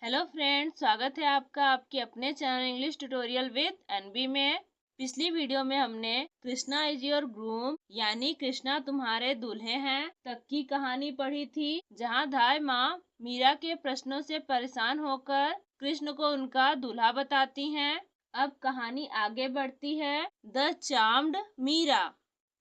Hello friends, स्वागत है आपका आपके अपने channel English tutorial with N B में। पिछली वीडियो में हमने कृष्णा इज योर ग्रूम यानी कृष्णा तुम्हारे दूल्हे हैं तक की कहानी पढ़ी थी, जहां धाय माँ मीरा के प्रश्नों से परेशान होकर कृष्ण को उनका दूल्हा बताती हैं। अब कहानी आगे बढ़ती है द चार्म्ड मीरा,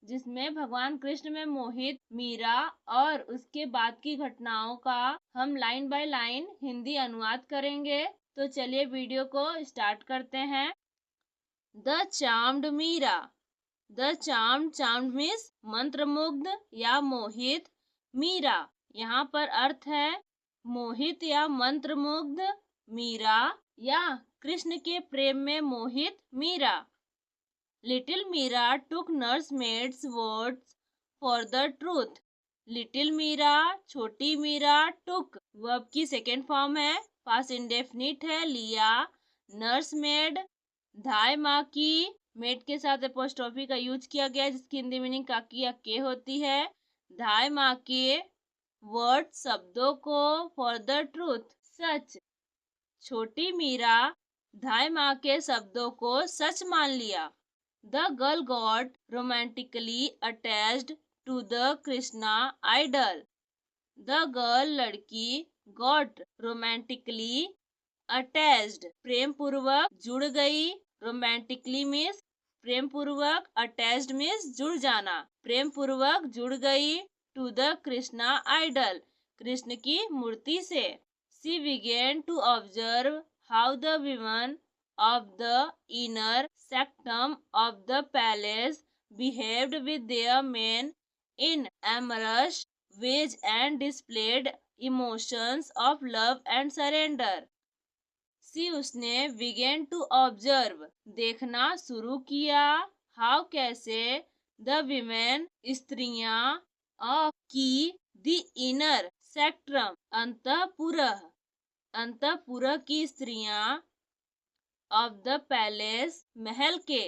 जिसमें भगवान कृष्ण में मोहित मीरा और उसके बाद की घटनाओं का हम लाइन बाय लाइन हिंदी अनुवाद करेंगे। तो चलिए वीडियो को स्टार्ट करते हैं। The charmed Meera. The charmed means मंत्रमुग्ध या मोहित। मीरा यहाँ पर अर्थ है मोहित या मंत्रमुग्ध। मीरा या कृष्ण के प्रेम में मोहित Meera. Little Meera took nursemaid's words for the truth. Little Meera, छोटी मीरा, took वर्ब की सेकेंड फॉर्म है, पास्ट इंडेफिनिट है, लिया। नर्समेड धाय माँ की, मेड के साथ एपोस्ट्रोफी का यूज किया गया जिसकी हिंदी मीनिंग काकी या के होती है। धाय माँ के वर्ड शब्दों को, फॉर द ट्रूथ सच। छोटी मीरा धाय माँ के शब्दों को सच मान लिया। The girl got romantically attached to the Krishna idol. The girl लड़की got romantically attached प्रेम पूर्वक जुड़ गई। romantically means प्रेम पूर्वक, attached means जुड़ जाना, प्रेम पूर्वक जुड़ गई। to the Krishna idol Krishna की मूर्ति से। She began to observe how the women of the inner sanctum of the palace behaved with their men in amorous ways and displayed emotions of love and surrender. सी उसने began to observe देखना शुरू किया, how कैसे, the women स्त्रियां, of की, the inner sanctum अंतःपुर की स्त्रियां, of the palace महल के,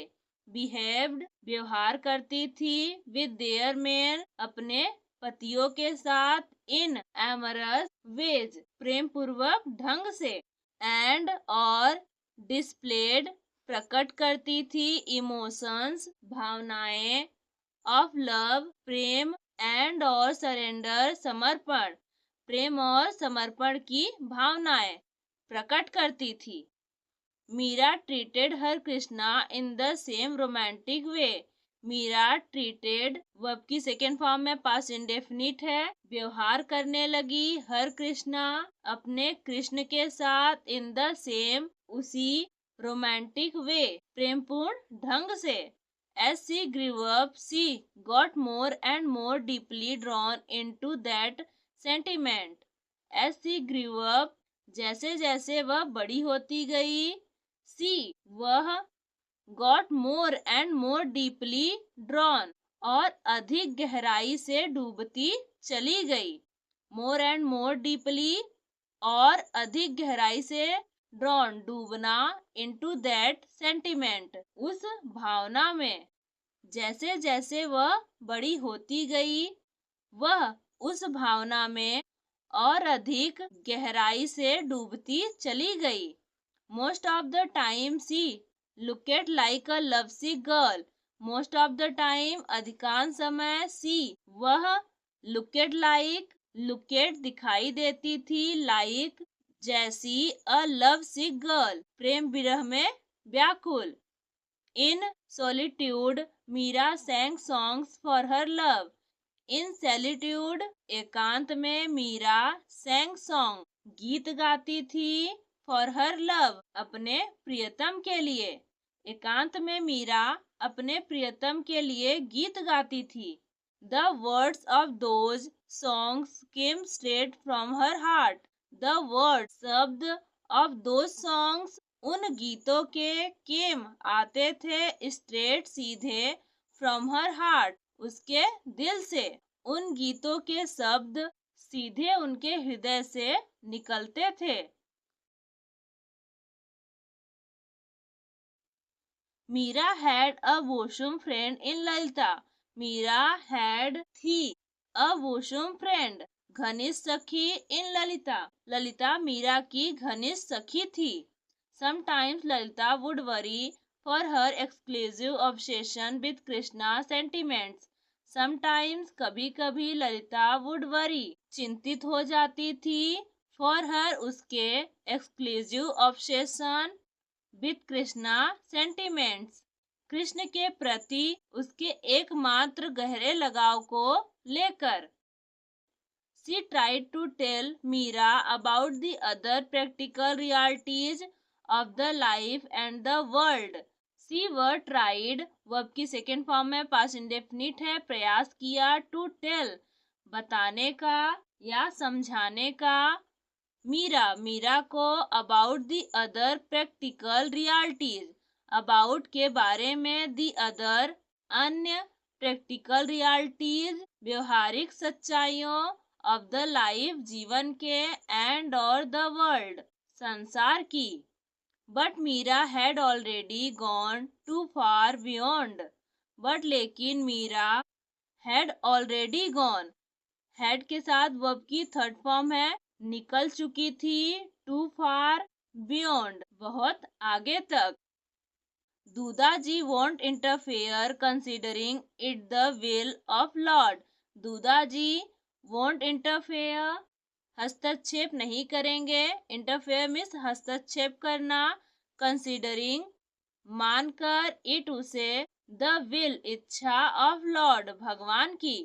बिहेव्ड व्यवहार करती थी, विद देयर मेन अपने पतियों के साथ, इन एमरस वेज प्रेम पूर्वक ढंग से, एंड और डिस्प्लेड प्रकट करती थी, इमोशंस भावनाएं, ऑफ लव प्रेम, एंड और सरेंडर समर्पण प्रेम और समर्पण की भावनाएं प्रकट करती थी। Meera treated her Krishna in the same romantic way. Meera treated verb की सेकेंड फॉर्म में पास्ट इंडेफिनिट है, व्यवहार करने लगी, हर कृष्णा अपने कृष्ण के साथ, इन द सेम उसी, रोमांटिक वे प्रेमपूर्ण ढंग से। As she grew up, she got more and more deeply drawn into that sentiment. As she grew up, जैसे जैसे वह बड़ी होती गई, सी वह, got more and more deeply drawn और अधिक गहराई से डूबती चली गई। मोर एंड मोर डीपली और अधिक गहराई से, drawn Dumna, into that sentiment उस भावना में। जैसे जैसे वह बड़ी होती गई, वह उस भावना में और अधिक गहराई से डूबती चली गई। Most of the time she looked like a lovesick girl. Most of the time अधिकांश समय she वह, looked like looked दिखाई देती थी, like जैसी, a lovesick girl प्रेम विरह में व्याकुल। In solitude Meera sang songs for her love. In solitude एकांत में मीरा sang song गीत गाती थी, फॉर हर लव अपने प्रियतम के लिए। एकांत में मीरा अपने प्रियतम के लिए गीत गाती थी। The words of those songs came straight from her heart. The word शब्द ऑफ दोज सॉन्ग्स उन गीतों के, केम आते थे, स्ट्रेट सीधे, फ्रॉम हर हार्ट उसके दिल से। उन गीतों के शब्द सीधे उनके हृदय से निकलते थे। Meera had a washroom friend in Lalita. Meera had थी अ वॉशरूम फ्रेंड घनिष्ठ सखी इन ललिता। ललिता मीरा की घनिष्ठ सखी थी। Sometimes Lalita would worry for her exclusive obsession with Krishna sentiments. Sometimes कभी कभी ललिता would worry चिंतित हो जाती थी for her उसके exclusive obsession with Krishna sentiments Krishna के प्रति उसके एकमात्र गहरे लगाव को लेकर। She tried to tell Meera about the other practical realities of the life and the world. She were tried verb की सेकेंड फॉर्म में पास्ट इंडेफिनिट है। प्रयास किया to tell बताने का या समझाने का मीरा को about the other practical realities about के बारे में the other अन्य practical realities व्यवहारिक सच्चाइयों of the life जीवन के and और the world संसार की। But Meera had already gone too far beyond. But लेकिन Meera had already gone had के साथ वर्ब की थर्ड फॉर्म है निकल चुकी थी too far beyond बहुत आगे तक। Dudaji won't interfere considering it the will of Lord. Dudaji won't interfere हस्तक्षेप नहीं करेंगे। इंटरफेयर मीन्स हस्तक्षेप करना। कंसीडरिंग मानकर इट उसे द विल इच्छा ऑफ लॉर्ड भगवान की।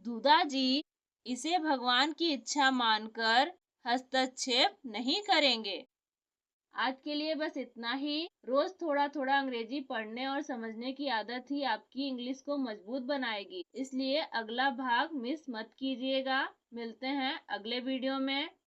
दूदाजी इसे भगवान की इच्छा मानकर हस्तक्षेप नहीं करेंगे। आज के लिए बस इतना ही। रोज थोड़ा थोड़ा अंग्रेजी पढ़ने और समझने की आदत ही आपकी इंग्लिश को मजबूत बनाएगी, इसलिए अगला भाग मिस मत कीजिएगा। मिलते हैं अगले वीडियो में।